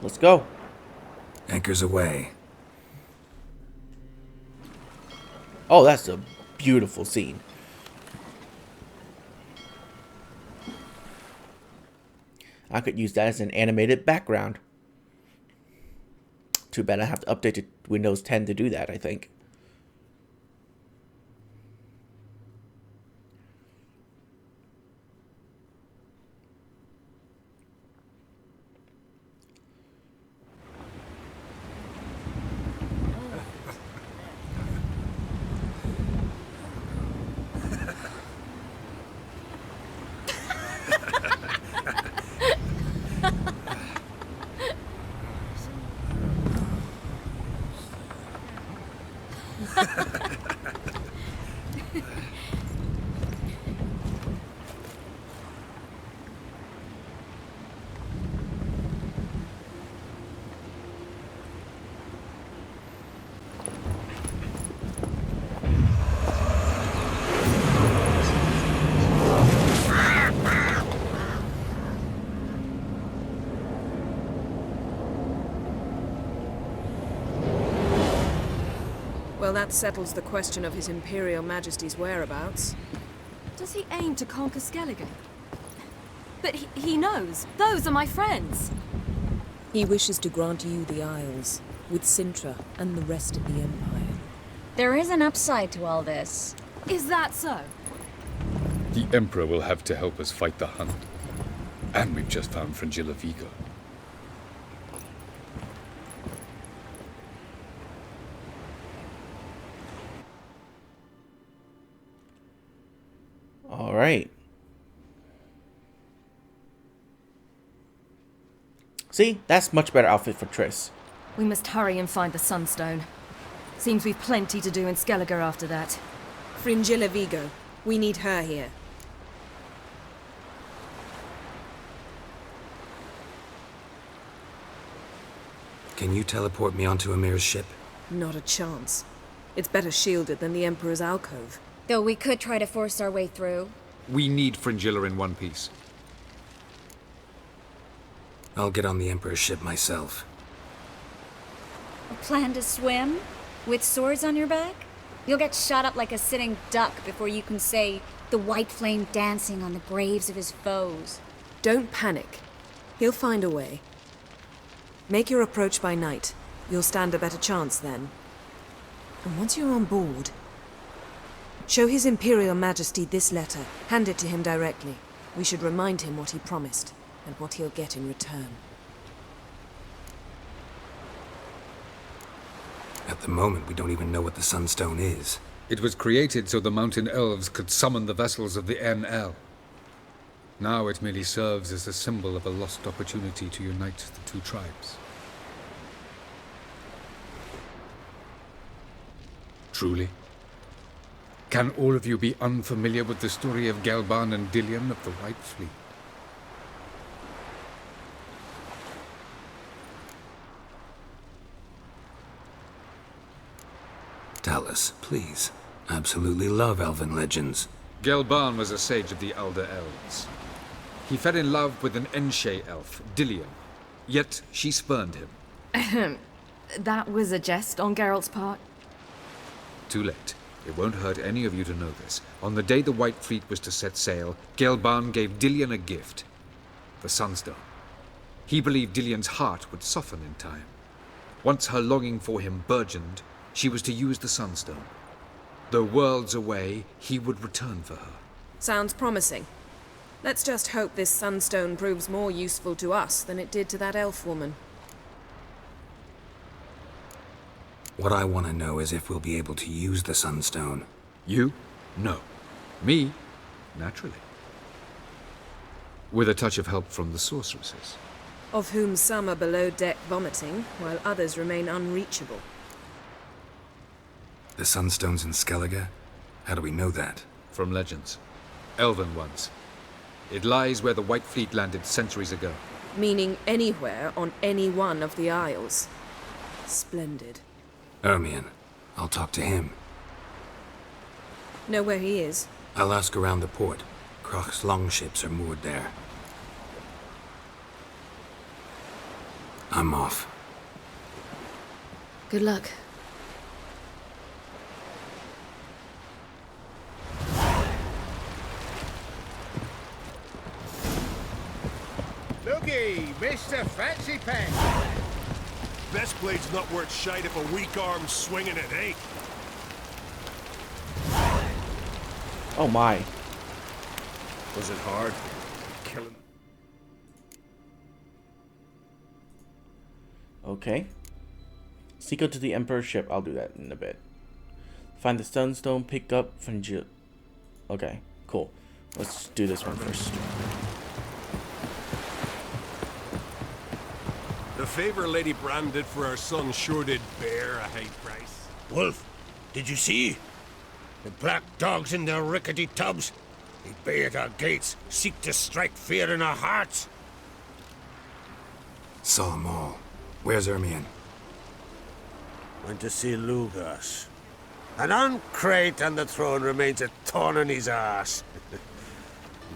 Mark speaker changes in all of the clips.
Speaker 1: Let's go.
Speaker 2: Anchors away.
Speaker 1: Oh, that's a beautiful scene. I could use that as an animated background. Too bad I have to update to Windows 10 to do that, I think.
Speaker 3: Well, that settles the question of His Imperial Majesty's whereabouts.
Speaker 4: Does he aim to conquer Skellige? But he knows. Those are my friends.
Speaker 5: He wishes to grant you the Isles, with Sintra and the rest of the Empire.
Speaker 6: There is an upside to all this.
Speaker 4: Is that so?
Speaker 7: The Emperor will have to help us fight the Hunt. And we've just found Fringilla Vigo.
Speaker 1: All right. See, that's much better outfit for Triss.
Speaker 4: We must hurry and find the Sunstone. Seems we've plenty to do in Skellige after that.
Speaker 3: Fringilla Vigo. We need her here.
Speaker 2: Can you teleport me onto Amir's ship?
Speaker 3: Not a chance. It's better shielded than the Emperor's alcove.
Speaker 6: Though we could try to force our way through.
Speaker 8: We need Fringilla in one piece.
Speaker 2: I'll get on the Emperor's ship myself.
Speaker 6: A plan to swim? With swords on your back? You'll get shot up like a sitting duck before you can say the white flame dancing on the graves of his foes.
Speaker 3: Don't panic. He'll find a way. Make your approach by night. You'll stand a better chance then. And once you're on board, show His Imperial Majesty this letter. Hand it to him directly. We should remind him what he promised, and what he'll get in return.
Speaker 2: At the moment, we don't even know what the Sunstone is.
Speaker 8: It was created so the Mountain Elves could summon the vessels of the NL. Now it merely serves as a symbol of a lost opportunity to unite the two tribes. Truly? Can all of you be unfamiliar with the story of Gelban and Dillion of the White Fleet?
Speaker 2: Tell us, please. Absolutely love elven legends.
Speaker 8: Gelban was a sage of the Elder Elves. He fell in love with an Enshe elf, Dillion, yet she spurned him.
Speaker 4: That was a jest on Geralt's part.
Speaker 8: Too late. It won't hurt any of you to know this. On the day the White Fleet was to set sail, Gelban gave Dillion a gift. The Sunstone. He believed Dillion's heart would soften in time. Once her longing for him burgeoned, she was to use the Sunstone. Though worlds away, he would return for her.
Speaker 3: Sounds promising. Let's just hope this Sunstone proves more useful to us than it did to that elf woman.
Speaker 2: What I want to know is if we'll be able to use the Sunstone.
Speaker 8: You? No. Me? Naturally. With a touch of help from the sorceresses.
Speaker 3: Of whom some are below deck vomiting, while others remain unreachable.
Speaker 2: The Sunstone's in Skellige? How do we know that?
Speaker 8: From legends. Elven ones. It lies where the White Fleet landed centuries ago.
Speaker 3: Meaning anywhere on any one of the Isles. Splendid.
Speaker 2: Ermion. I'll talk to him.
Speaker 3: Know where he is?
Speaker 2: I'll ask around the port. Croc's longships are moored there. I'm off.
Speaker 4: Good luck.
Speaker 9: Looky, Mr. Fancy Pants.
Speaker 10: Best blade's not worth shite if a weak arm's swinging it, eh?
Speaker 1: Oh my.
Speaker 10: Was it hard? Killing.
Speaker 1: Okay. Secret to the Emperor's ship. I'll do that in a bit. Find the Sunstone. Pick up from Okay, cool. Let's do this one first.
Speaker 10: The favor Lady Brand did for our son sure did bear a high price.
Speaker 9: Wolf, did you see? The black dogs in their rickety tubs. They bay at our gates, seek to strike fear in our hearts.
Speaker 2: Saw 'em all. Where's Ermion?
Speaker 9: Went to see Lugas. An uncrate on the throne remains a thorn in his ass.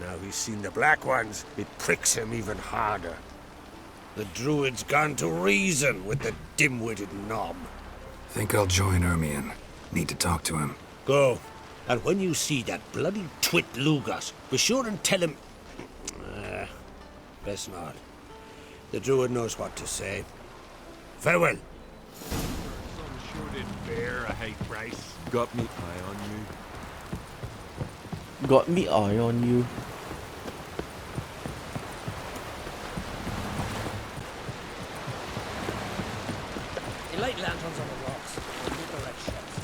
Speaker 9: Now he's seen the Black Ones, it pricks him even harder. The druid's gone to reason with the dim-witted knob.
Speaker 2: Think I'll join Ermion. Need to talk to him.
Speaker 9: Go. And when you see that bloody twit Lugas, be sure and tell him... best not. The druid knows what to say. Farewell.
Speaker 10: Son sure did bear a high price.
Speaker 11: Got me eye on you.
Speaker 1: Got me eye on you.
Speaker 12: The light lanterns on the rocks. We'll the red shots.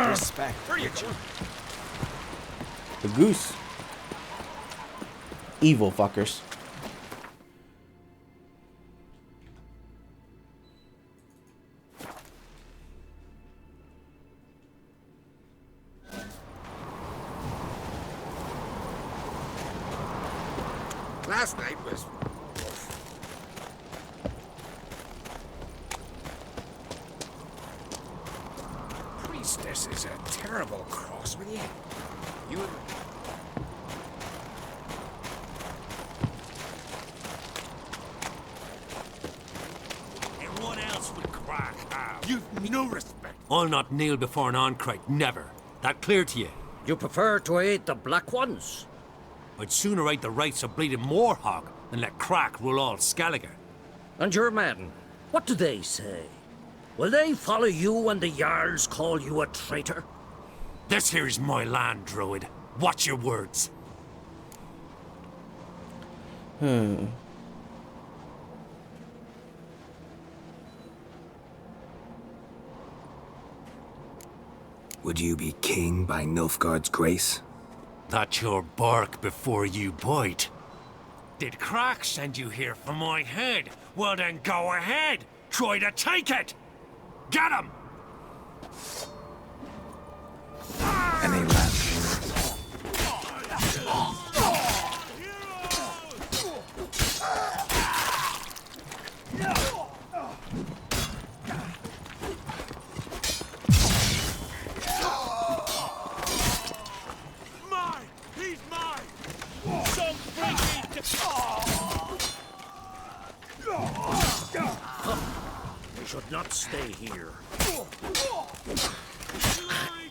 Speaker 11: Respect.
Speaker 10: Where you going?
Speaker 1: The goose. Evil fuckers.
Speaker 9: Last night was...
Speaker 2: Priestess is a terrible cross with you. You and...
Speaker 9: And what else would crack have?
Speaker 10: You've no respect.
Speaker 13: I'll not kneel before an Oncrite, never. That clear to you?
Speaker 12: You prefer to aid the Black Ones?
Speaker 13: I'd sooner right the rights of bleeding Moorhog than let Crack rule all Skellige.
Speaker 12: And your men, what do they say? Will they follow you when the Jarls call you a traitor?
Speaker 13: This here is my land, Druid. Watch your words.
Speaker 2: Would you be king by Nilfgaard's grace?
Speaker 13: That's your bark before you bite. Did Crack send you here for my head? Well then go ahead. Try to take it. Get him!
Speaker 2: Any left?
Speaker 10: Mine! He's mine! Some freaky...
Speaker 9: We should not stay here.
Speaker 10: Glory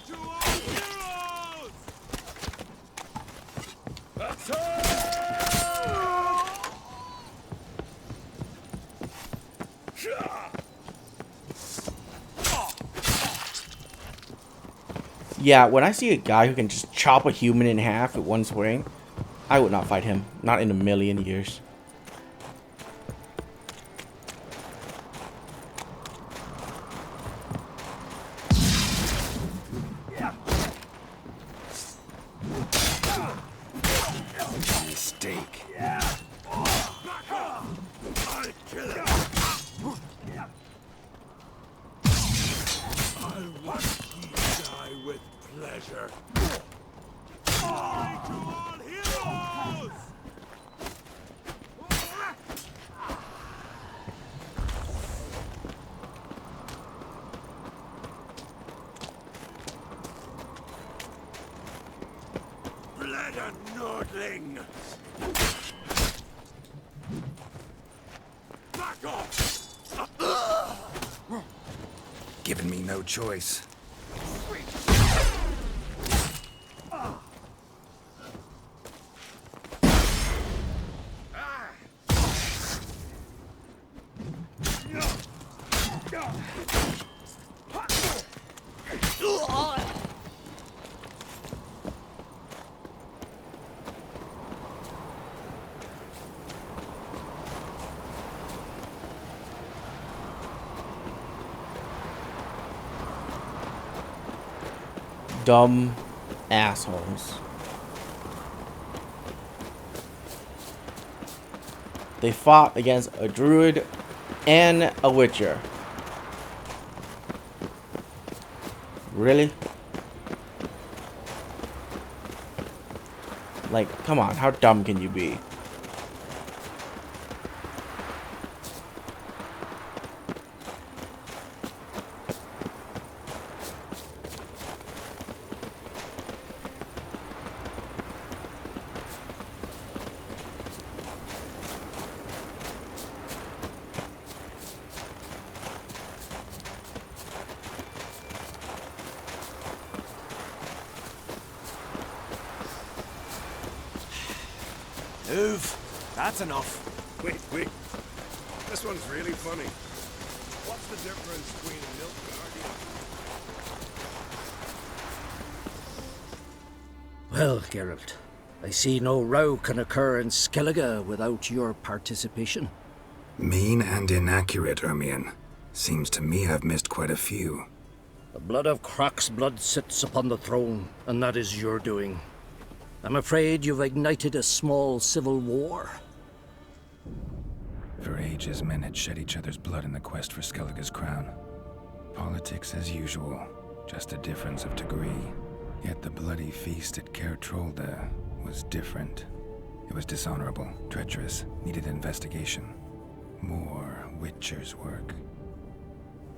Speaker 10: to our heroes!
Speaker 1: Yeah, when I see a guy who can just chop a human in half with one swing, I would not fight him. Not in a million years.
Speaker 2: Mistake.
Speaker 10: I'll watch ye die with pleasure. Glory to all heroes! Blood a Nordling!
Speaker 2: given me no choice.
Speaker 1: Dumb assholes. They fought against a druid and a witcher. Really? Like, come on, how dumb can you be?
Speaker 10: Move. That's enough.
Speaker 11: Wait. This one's really funny. What's the difference between a milk guardian?
Speaker 12: Well, Geralt, I see no row can occur in Skellige without your participation.
Speaker 2: Mean and inaccurate, Ermion. Seems to me I've missed quite a few.
Speaker 12: The blood of Croc's blood sits upon the throne, and that is your doing. I'm afraid you've ignited a small civil war.
Speaker 2: For ages, men had shed each other's blood in the quest for Skellige's crown. Politics as usual, just a difference of degree. Yet the bloody feast at Caer Trolda was different. It was dishonorable, treacherous, needed investigation. More Witcher's work.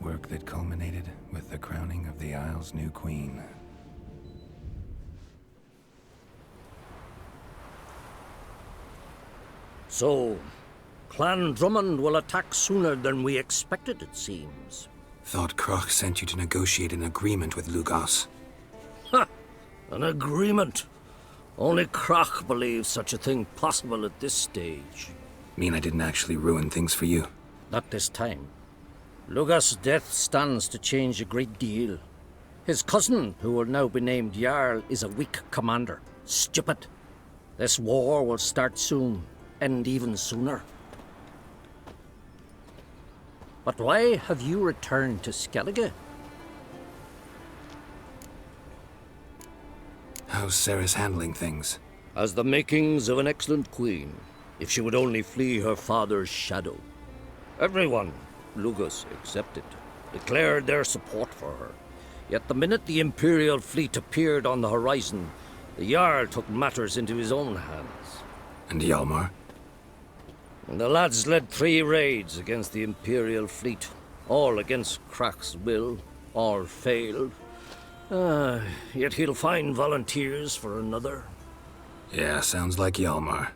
Speaker 2: Work that culminated with the crowning of the Isle's new queen.
Speaker 12: So, Clan Drummond will attack sooner than we expected, it seems.
Speaker 2: Thought Croc sent you to negotiate an agreement with Lugos.
Speaker 12: Ha! An agreement? Only Croc believes such a thing possible at this stage.
Speaker 2: Mean I didn't actually ruin things for you?
Speaker 12: Not this time. Lugos' death stands to change a great deal. His cousin, who will now be named Jarl, is a weak commander. Stupid. This war will start soon. End even sooner. But why have you returned to Skellige?
Speaker 2: How's Ceres handling things?
Speaker 12: Has the makings of an excellent queen, if she would only flee her father's shadow. Everyone, Lugos excepted, declared their support for her. Yet the minute the Imperial fleet appeared on the horizon, the Jarl took matters into his own hands.
Speaker 2: And Hjalmar?
Speaker 12: The lads led 3 raids against the Imperial fleet, all against Croc's will, all failed. Yet he'll find volunteers for another.
Speaker 2: Yeah, sounds like Hjalmar.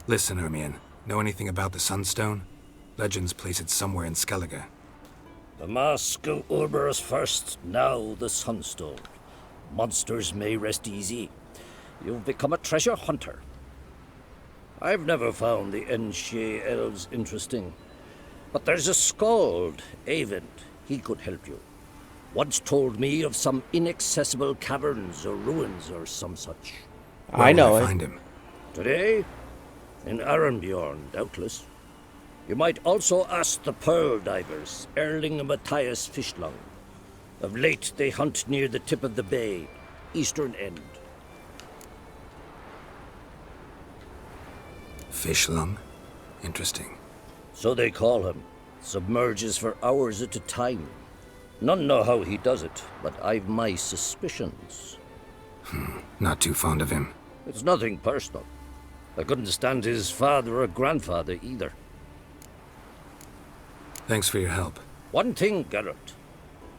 Speaker 2: Listen, Ermion, know anything about the Sunstone? Legends place it somewhere in Skellige.
Speaker 12: The Mask of Urberus first, now the Sunstone. Monsters may rest easy. You've become a treasure hunter. I've never found the Enshe elves interesting. But there's a skald, Avent. He could help you. Once told me of some inaccessible caverns or ruins or some such.
Speaker 1: I know
Speaker 2: Where will
Speaker 1: it.
Speaker 2: I find him?
Speaker 12: Today? In Arenbjorn, doubtless. You might also ask the Pearl Divers, Erling and Matthias Fishlung. Of late, they hunt near the tip of the bay, eastern end.
Speaker 2: Fishlung? Interesting.
Speaker 12: So they call him. Submerges for hours at a time. None know how he does it, but I've my suspicions.
Speaker 2: Not too fond of him.
Speaker 12: It's nothing personal. I couldn't stand his father or grandfather either.
Speaker 2: Thanks for your help.
Speaker 12: One thing, Geralt.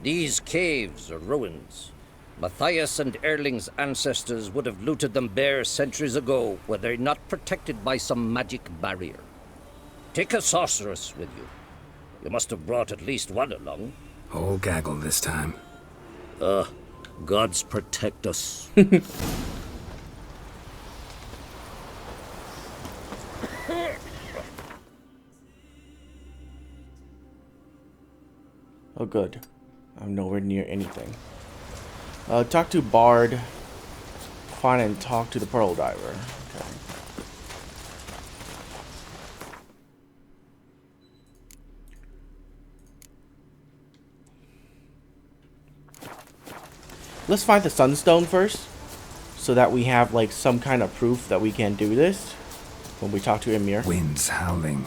Speaker 12: These caves are ruins. Matthias and Erling's ancestors would have looted them bare centuries ago were they not protected by some magic barrier. Take a sorceress with you. You must have brought at least one along.
Speaker 2: Whole gaggle this time.
Speaker 12: Gods protect us.
Speaker 1: Oh, good. I'm nowhere near anything. Talk to Bard. Find and talk to the Pearl Diver. Okay. Let's find the Sunstone first, so that we have like some kind of proof that we can do this when we talk to Emir.
Speaker 2: Winds howling.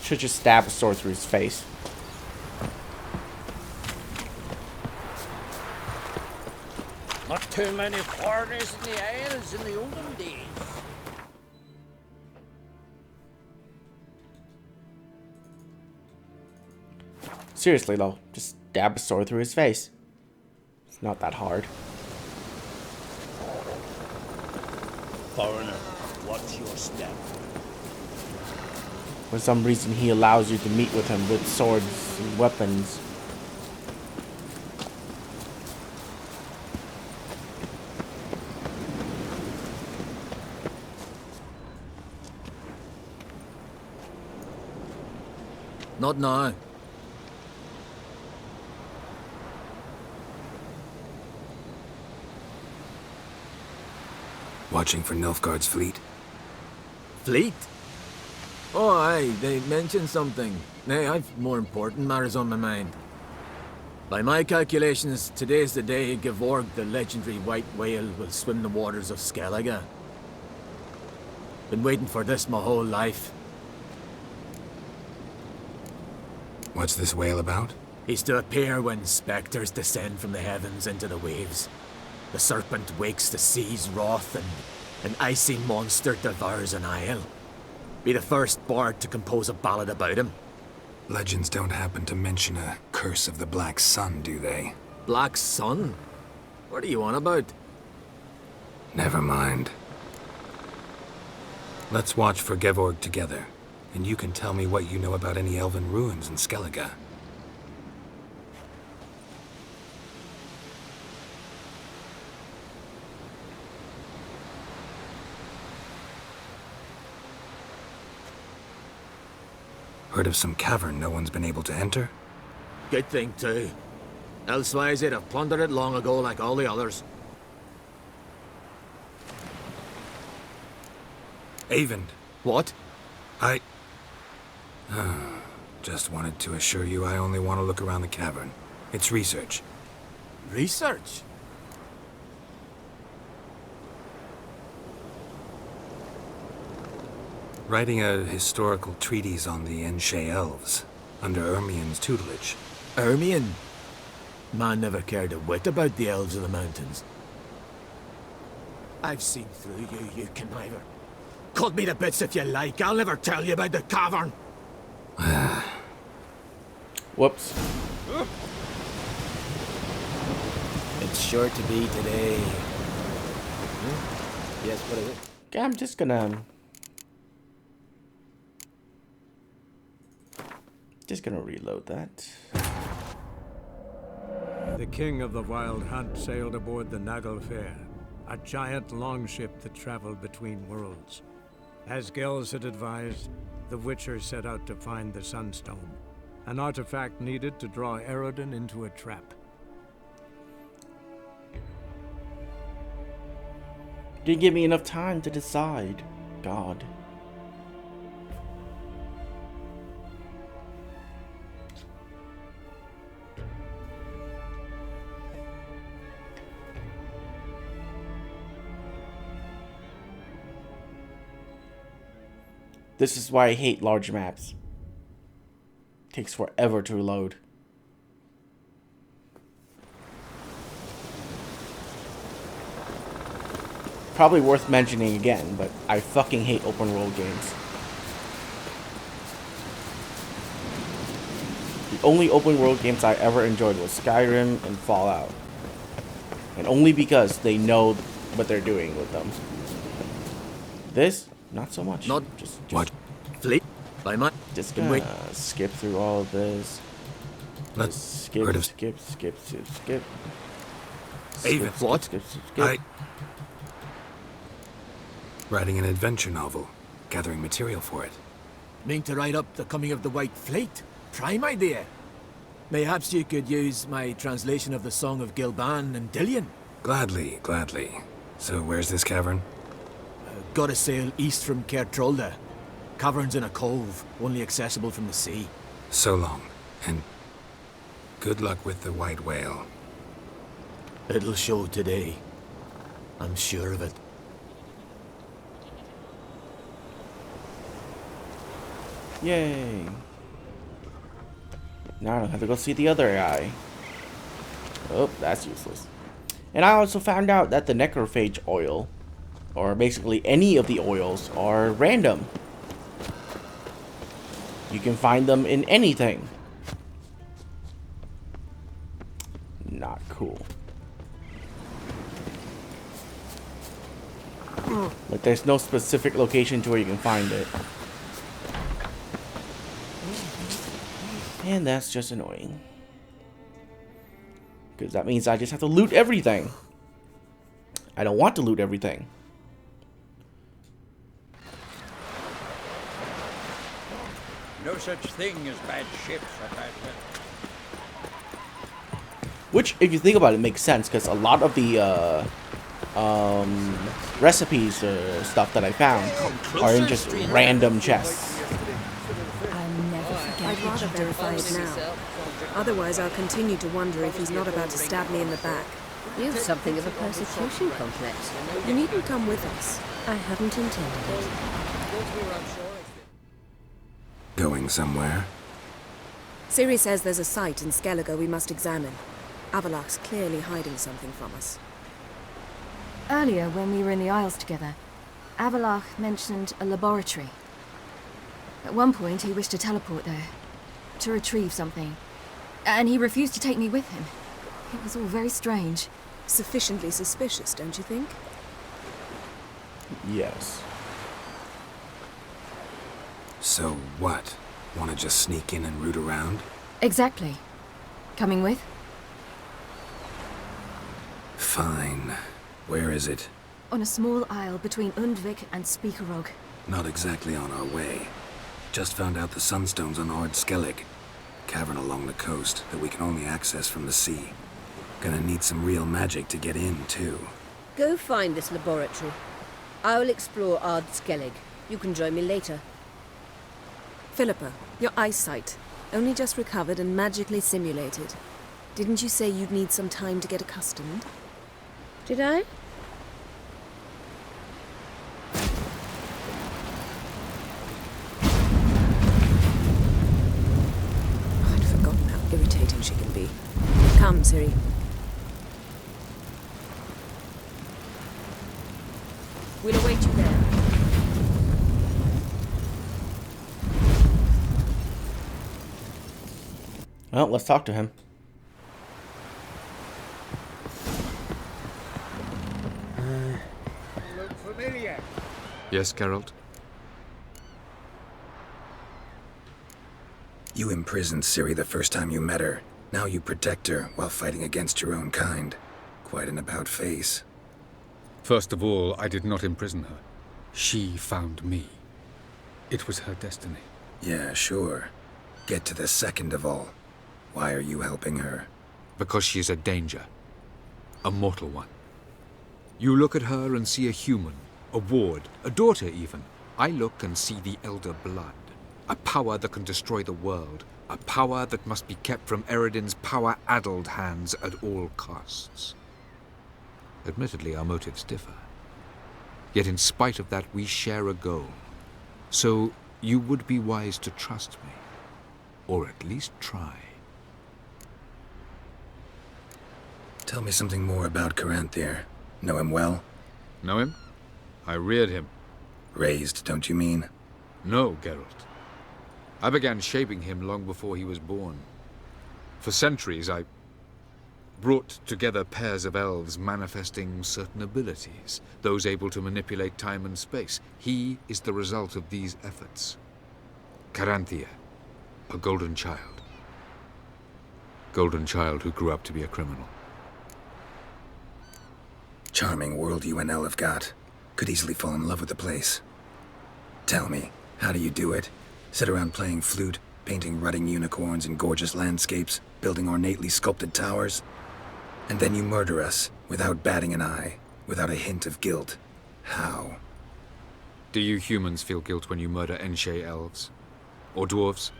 Speaker 1: Should just stab a sword through his face.
Speaker 12: Not too many foreigners in the Isles in the olden days.
Speaker 1: Seriously though, just stab a sword through his face. It's not that hard.
Speaker 12: Foreigner, watch your step.
Speaker 1: For some reason he allows you to meet with him with swords and weapons.
Speaker 14: Not now.
Speaker 2: Watching for Nilfgaard's fleet.
Speaker 14: Fleet? Oh, aye, they mentioned something. Nay, I've more important matters on my mind. By my calculations, today's the day Gevorg, the legendary white whale, will swim the waters of Skellige. Been waiting for this my whole life.
Speaker 2: What's this whale about?
Speaker 14: He's to appear when spectres descend from the heavens into the waves. The serpent wakes the sea's wrath, and an icy monster devours an isle. Be the first bard to compose a ballad about him.
Speaker 2: Legends don't happen to mention a curse of the Black Sun, do they?
Speaker 14: Black Sun? What are you on about?
Speaker 2: Never mind. Let's watch for Gevorg together, and you can tell me what you know about any elven ruins in Skellige. Heard of some cavern no one's been able to enter?
Speaker 14: Good thing, too. Elsewise, they'd have plundered it long ago like all the others.
Speaker 2: Avend.
Speaker 14: What?
Speaker 2: I... just wanted to assure you I only want to look around the cavern. It's research.
Speaker 14: Research?
Speaker 2: Writing a historical treatise on the Enshe elves, under Ermien's tutelage.
Speaker 14: Ermien? Man never cared a whit about the elves of the mountains. I've seen through you, you conniver. Cut me to bits if you like, I'll never tell you about the cavern!
Speaker 1: Whoops.
Speaker 14: It's sure to be today. Yes, what is it?
Speaker 1: Okay, I'm just gonna reload that.
Speaker 15: The king of the Wild Hunt sailed aboard the Naglfar, a giant longship that traveled between worlds. As Gels had advised, the Witcher set out to find the Sunstone, an artifact needed to draw Eredin into a trap.
Speaker 1: Didn't give me enough time to decide. God. This is why I hate large maps. Takes forever to load. Probably worth mentioning again, but I fucking hate open world games. The only open world games I ever enjoyed was Skyrim and Fallout. And only because they know what they're doing with them. This? not so much.
Speaker 14: Not
Speaker 1: just
Speaker 14: what? Fleet? By my...
Speaker 1: Just gonna skip through all of this.
Speaker 14: Let's
Speaker 1: skip.
Speaker 14: Even what?
Speaker 1: Skip.
Speaker 2: Writing an adventure novel, gathering material for it.
Speaker 14: Mean to write up the coming of the White Fleet? Prime idea. Mayhaps you could use my translation of the Song of Gilban and Dillion.
Speaker 2: Gladly. So where's this cavern?
Speaker 14: Gotta sail east from Kertrolda. Cavern's in a cove, only accessible from the sea.
Speaker 2: So long, and good luck with the white whale.
Speaker 14: It'll show today. I'm sure of it.
Speaker 1: Yay. Now I don't have to go see the other guy. Oh, that's useless. And I also found out that the necrophage oil, or basically any of the oils, are random. You can find them in anything. Not cool. Like there's no specific location to where you can find it. And that's just annoying. Because that means I just have to loot everything. I don't want to loot everything.
Speaker 16: No such thing as bad ships,
Speaker 1: Which, if you think about it, makes sense. Because a lot of the recipes or stuff that I found are in just random chests.
Speaker 3: I'd rather verify it now. Otherwise, I'll continue to wonder if he's not about to stab me in the back.
Speaker 17: You've something of a persecution complex.
Speaker 3: You needn't come with us.
Speaker 17: I haven't intended it.
Speaker 2: Going somewhere?
Speaker 3: Ciri says there's a site in Skellige we must examine. Avalok's clearly hiding something from us.
Speaker 4: Earlier, when we were in the Isles together, Avalok mentioned a laboratory. At one point, he wished to teleport there, to retrieve something. And he refused to take me with him. It was all very strange.
Speaker 3: Sufficiently suspicious, don't you think?
Speaker 1: Yes.
Speaker 2: So what? Want to just sneak in and root around?
Speaker 4: Exactly. Coming with?
Speaker 2: Fine. Where is it?
Speaker 4: On a small isle between Undvik and Speakerog.
Speaker 2: Not exactly on our way. Just found out the sunstones on Ard Skellig. Cavern along the coast that we can only access from the sea. Gonna need some real magic to get in, too.
Speaker 17: Go find this laboratory. I will explore Ard Skellig. You can join me later.
Speaker 3: Philippa, your eyesight. Only just recovered and magically simulated. Didn't you say you'd need some time to get accustomed?
Speaker 17: Did I?
Speaker 3: I'd forgotten how irritating she can be. Come, Ciri.
Speaker 17: We'll await you there.
Speaker 1: Well, let's talk to him.
Speaker 16: Look familiar.
Speaker 8: Yes, Geralt?
Speaker 2: You imprisoned Ciri the first time you met her. Now you protect her while fighting against your own kind. Quite an about-face.
Speaker 7: First of all, I did not imprison her. She found me. It was her destiny.
Speaker 2: Yeah, sure. Get to the second of all. Why are you helping her?
Speaker 8: Because she is a danger. A mortal one. You look at her and see a human, a ward, a daughter even. I look and see the Elder Blood. A power that can destroy the world. A power that must be kept from Eredin's power-addled hands at all costs. Admittedly, our motives differ. Yet in spite of that, we share a goal. So you would be wise to trust me. Or at least try.
Speaker 2: Tell me something more about Caranthir. Know him well?
Speaker 8: Know him? I reared him.
Speaker 2: Raised, don't you mean?
Speaker 8: No, Geralt. I began shaping him long before he was born. For centuries, brought together pairs of elves manifesting certain abilities, those able to manipulate time and space. He is the result of these efforts. Caranthea, a golden child. Golden child who grew up to be a criminal.
Speaker 2: Charming world you and Elle have got. Could easily fall in love with the place. Tell me, how do you do it? Sit around playing flute, painting rutting unicorns in gorgeous landscapes, building ornately sculpted towers? And then you murder us, without batting an eye, without a hint of guilt. How?
Speaker 8: Do you humans feel guilt when you murder Enshe elves? Or dwarves?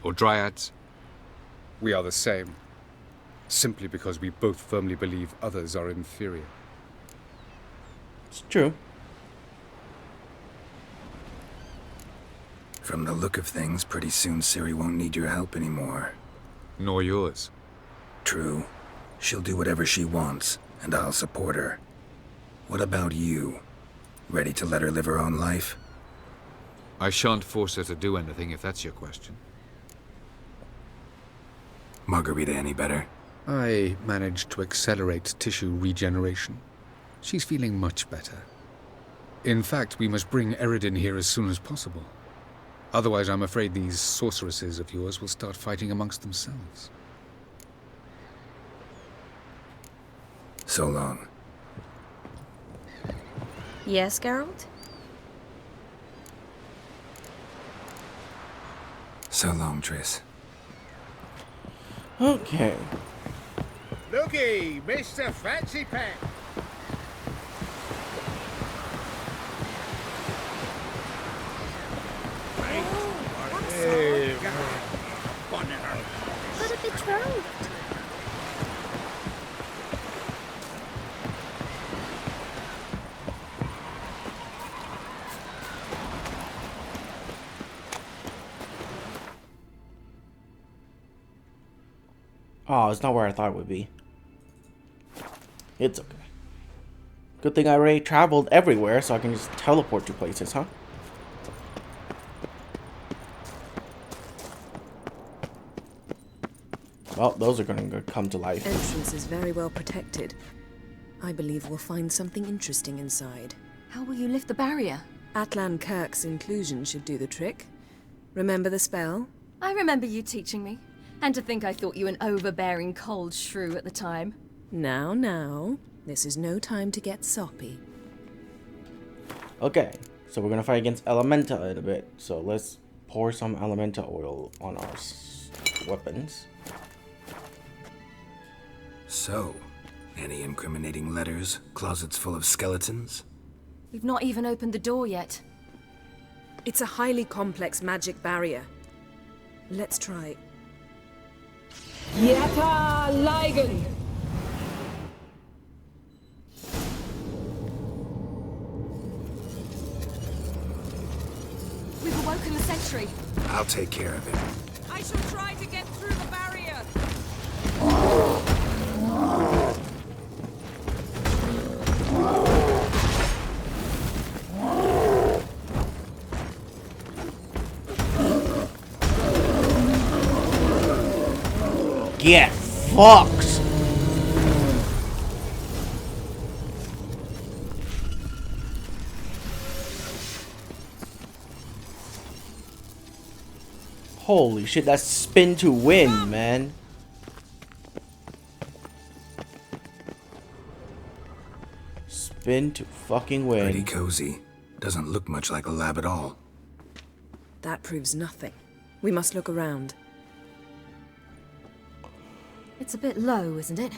Speaker 8: Or dryads?
Speaker 7: We are the same, simply because we both firmly believe others are inferior.
Speaker 1: It's true.
Speaker 2: From the look of things, pretty soon Ciri won't need your help anymore.
Speaker 8: Nor yours.
Speaker 2: True. She'll do whatever she wants, and I'll support her. What about you? Ready to let her live her own life?
Speaker 8: I shan't force her to do anything, if that's your question.
Speaker 2: Margarita any better?
Speaker 7: I managed to accelerate tissue regeneration. She's feeling much better. In fact, we must bring Eredin here as soon as possible. Otherwise, I'm afraid these sorceresses of yours will start fighting amongst themselves.
Speaker 2: So long.
Speaker 6: Yes, Geralt?
Speaker 2: So long, Triss.
Speaker 1: Okay.
Speaker 11: Looky, Mr. Fancy Pack.
Speaker 6: But a betrothed.
Speaker 1: Oh, it's not where I thought it would be. It's okay. Good thing I already traveled everywhere, so I can just teleport to places, huh? Well, those are going to come to life.
Speaker 3: Entrance is very well protected. I believe we'll find something interesting inside.
Speaker 4: How will you lift the barrier?
Speaker 3: Atlan Kirk's inclusion should do the trick. Remember the spell?
Speaker 4: I remember you teaching me. And to think I thought you an overbearing cold shrew at the time.
Speaker 3: Now. This is no time to get soppy.
Speaker 1: Okay, so we're going to fight against Elementa in a bit. So let's pour some Elementa oil on our weapons.
Speaker 2: So, any incriminating letters? Closets full of skeletons?
Speaker 4: We've not even opened the door yet.
Speaker 3: It's a highly complex magic barrier. Let's try.
Speaker 17: Yata Ligen!
Speaker 4: We've awoken the sentry.
Speaker 2: I'll take care of it.
Speaker 3: I shall try to get through the barrier.
Speaker 1: Get fucked! Holy shit, that's spin to win, man. Spin to fucking win.
Speaker 2: Pretty cozy. Doesn't look much like a lab at all.
Speaker 3: That proves nothing. We must look around.
Speaker 4: It's a bit low, isn't it?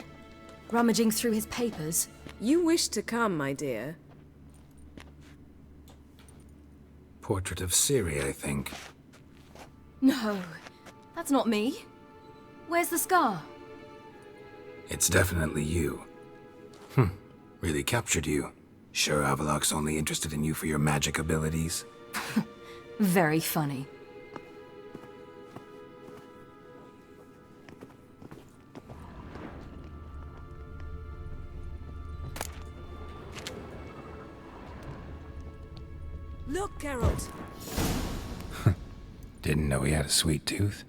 Speaker 4: Rummaging through his papers.
Speaker 3: You wish to come, my dear.
Speaker 2: Portrait of Ciri, I think.
Speaker 4: No, that's not me. Where's the scar?
Speaker 2: It's definitely you. Really captured you. Sure Avallac'h's only interested in you for your magic abilities?
Speaker 4: Very funny.
Speaker 3: Look, Geralt.
Speaker 2: Didn't know he had a sweet tooth.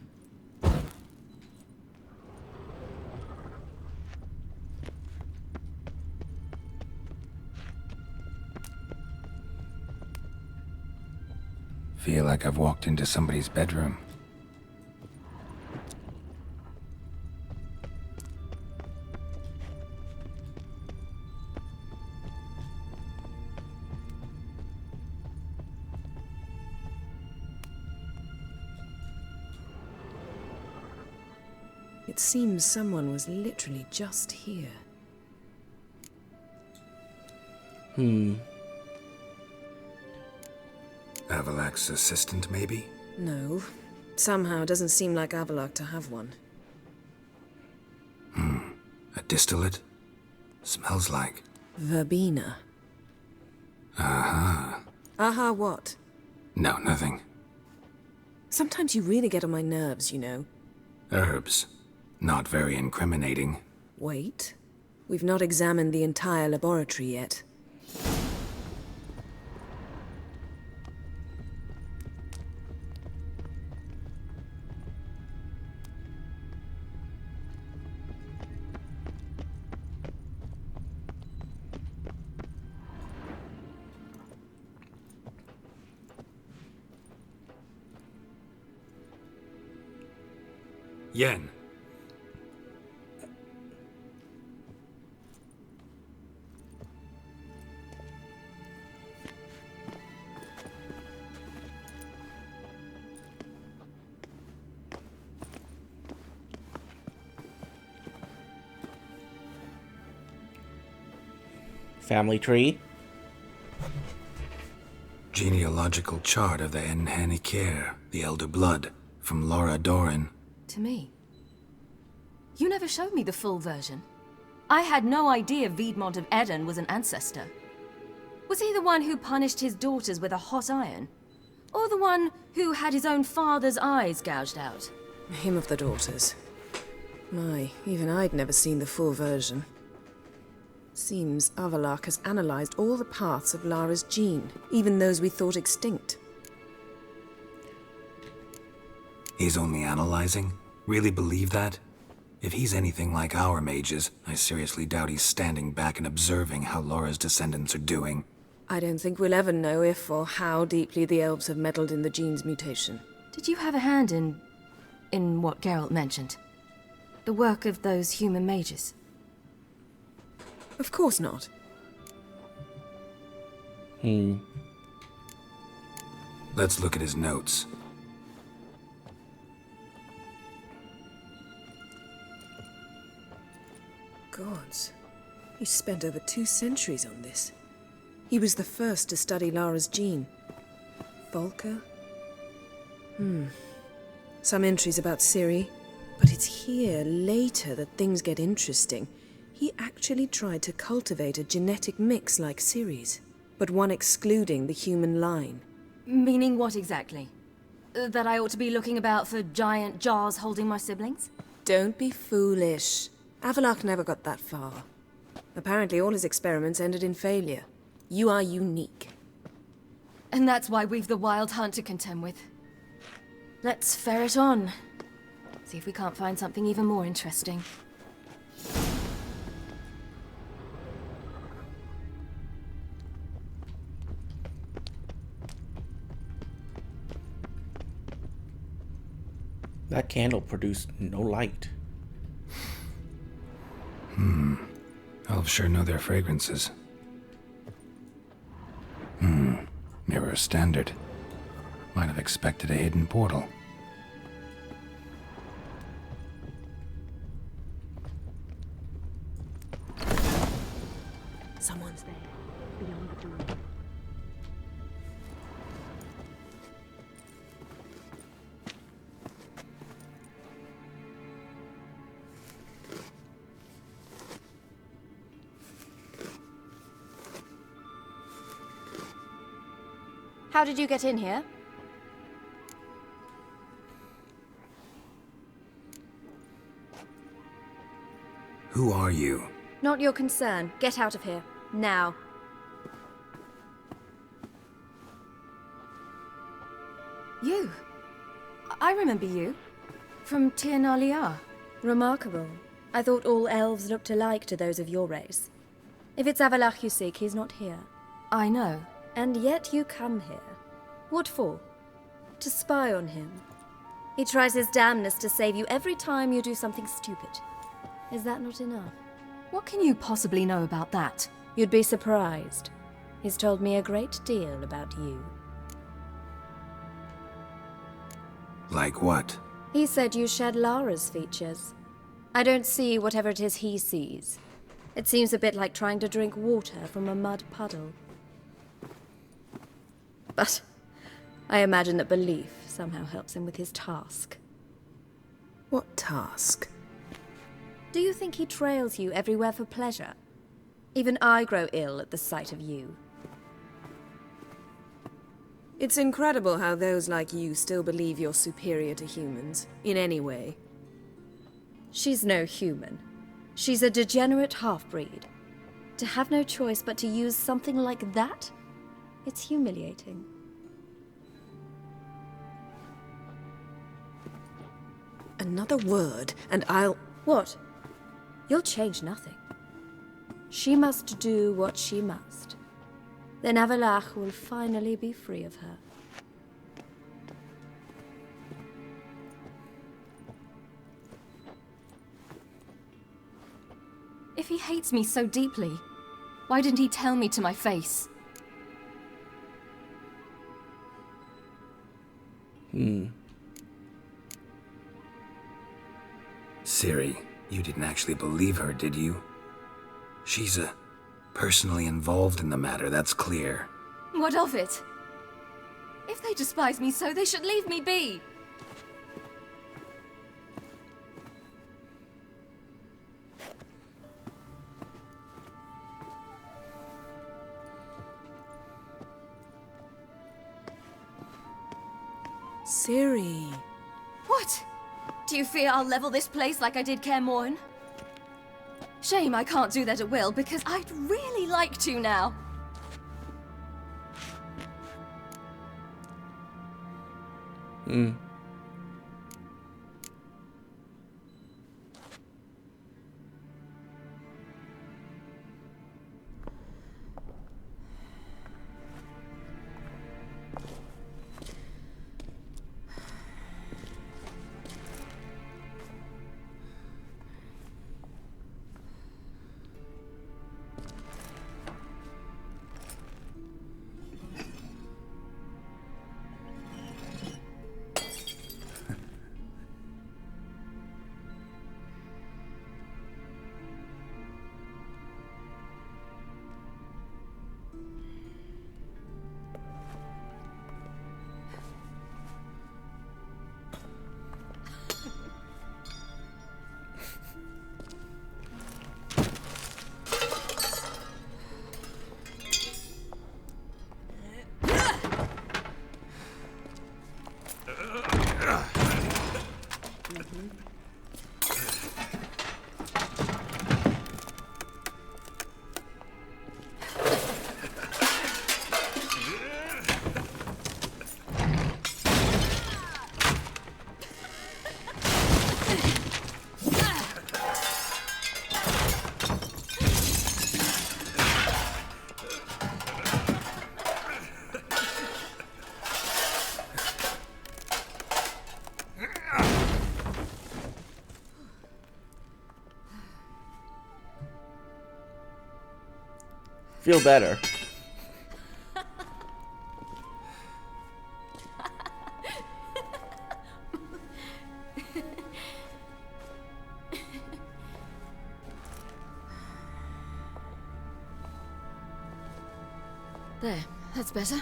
Speaker 2: Feel like I've walked into somebody's bedroom.
Speaker 3: It seems someone was literally just here.
Speaker 2: Avalak's assistant, maybe?
Speaker 3: No. Somehow it doesn't seem like Avallac'h to have one.
Speaker 2: A distillate? Smells like...
Speaker 3: Verbena.
Speaker 2: Aha.
Speaker 3: Aha what?
Speaker 2: No, nothing.
Speaker 3: Sometimes you really get on my nerves, you know.
Speaker 2: Herbs. Not very incriminating.
Speaker 3: Wait. We've not examined the entire laboratory yet.
Speaker 2: Yen.
Speaker 1: Family tree.
Speaker 2: Genealogical chart of the Enhanikir, the Elder Blood, from Laura Doran.
Speaker 4: To me. You never showed me the full version. I had no idea Viedmont of Eden was an ancestor. Was he the one who punished his daughters with a hot iron? Or the one who had his own father's eyes gouged out?
Speaker 3: Him of the daughters. My, even I'd never seen the full version. Seems Avallac'h has analyzed all the parts of Lara's gene, even those we thought extinct.
Speaker 2: He's only analyzing? Really believe that? If he's anything like our mages, I seriously doubt he's standing back and observing how Laura's descendants are doing.
Speaker 3: I don't think we'll ever know if or how deeply the elves have meddled in the gene's mutation.
Speaker 4: Did you have a hand in what Geralt mentioned? The work of those human mages?
Speaker 3: Of course not.
Speaker 2: Let's look at his notes.
Speaker 3: Gods. He spent over 2 centuries on this. He was the first to study Lara's gene. Volker? Some entries about Ciri, but it's here, later, that things get interesting. He actually tried to cultivate a genetic mix like Ciri's, but one excluding the human line.
Speaker 4: Meaning what exactly? That I ought to be looking about for giant jars holding my siblings?
Speaker 3: Don't be foolish. Avallac'h never got that far. Apparently all his experiments ended in failure. You are unique.
Speaker 4: And that's why we've the Wild Hunt to contend with. Let's ferret on. See if we can't find something even more interesting.
Speaker 1: That candle produced no light.
Speaker 2: Elves sure know their fragrances. Mirror standard. Might have expected a hidden portal.
Speaker 3: Someone's there, beyond the door.
Speaker 4: How did you get in here?
Speaker 2: Who are you?
Speaker 4: Not your concern. Get out of here. Now. You? I remember you. From Tir na Liar.
Speaker 18: Remarkable. I thought all elves looked alike to those of your race. If it's Avallac'h you seek, he's not here.
Speaker 4: I know.
Speaker 18: And yet you come here. What for? To spy on him. He tries his damnedest to save you every time you do something stupid. Is that not enough?
Speaker 4: What can you possibly know about that?
Speaker 18: You'd be surprised. He's told me a great deal about you.
Speaker 2: Like what?
Speaker 18: He said you shared Lara's features. I don't see whatever it is he sees. It seems a bit like trying to drink water from a mud puddle. But I imagine that belief somehow helps him with his task.
Speaker 3: What task?
Speaker 18: Do you think he trails you everywhere for pleasure? Even I grow ill at the sight of you.
Speaker 3: It's incredible how those like you still believe you're superior to humans, in any way.
Speaker 18: She's no human. She's a degenerate half-breed. To have no choice but to use something like that? It's humiliating.
Speaker 3: Another word, and I'll...
Speaker 18: What? You'll change nothing. She must do what she must. Then Avallac'h will finally be free of her.
Speaker 4: If he hates me so deeply, why didn't he tell me to my face?
Speaker 2: Ciri, you didn't actually believe her, did you? She's personally involved in the matter, that's clear.
Speaker 4: What of it? If they despise me so, they should leave me be.
Speaker 3: Ciri.
Speaker 4: What? Do you fear I'll level this place like I did Kaer Morhen? Shame I can't do that at will, because I'd really like to now.
Speaker 1: Feel better.
Speaker 4: There, that's better.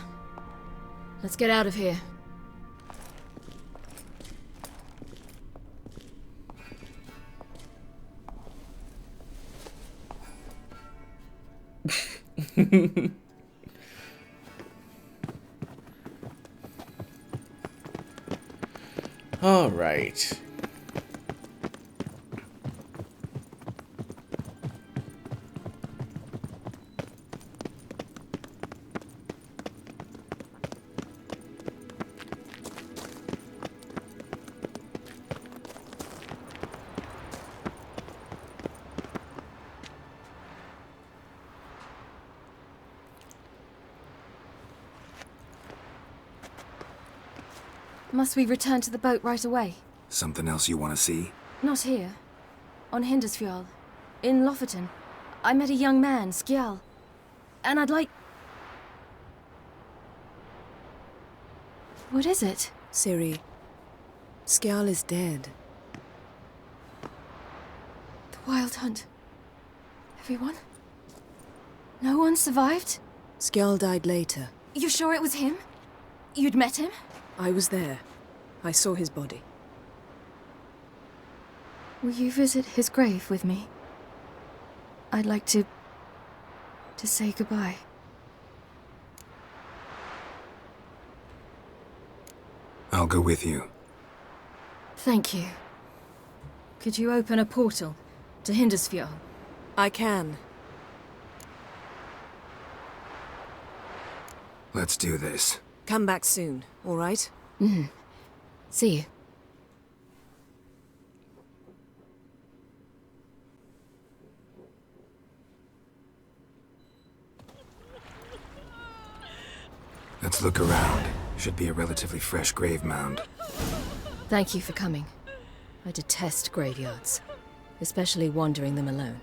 Speaker 4: Let's get out of here.
Speaker 1: All right.
Speaker 4: Must we return to the boat right away?
Speaker 2: Something else you want to see?
Speaker 4: Not here. On Hindisfjall. In Lofoten. I met a young man, Skjal. And I'd like... What is it?
Speaker 3: Ciri, Skjal is dead.
Speaker 4: The Wild Hunt. Everyone? No one survived?
Speaker 3: Skjal died later.
Speaker 4: You sure it was him? You'd met him?
Speaker 3: I was there. I saw his body.
Speaker 4: Will you visit his grave with me? I'd like to say goodbye.
Speaker 2: I'll go with you.
Speaker 4: Thank you. Could you open a portal to Hindisfjall?
Speaker 3: I can.
Speaker 2: Let's do this.
Speaker 3: Come back soon, all right?
Speaker 4: See you.
Speaker 2: Let's look around. Should be a relatively fresh grave mound.
Speaker 4: Thank you for coming. I detest graveyards, especially wandering them alone.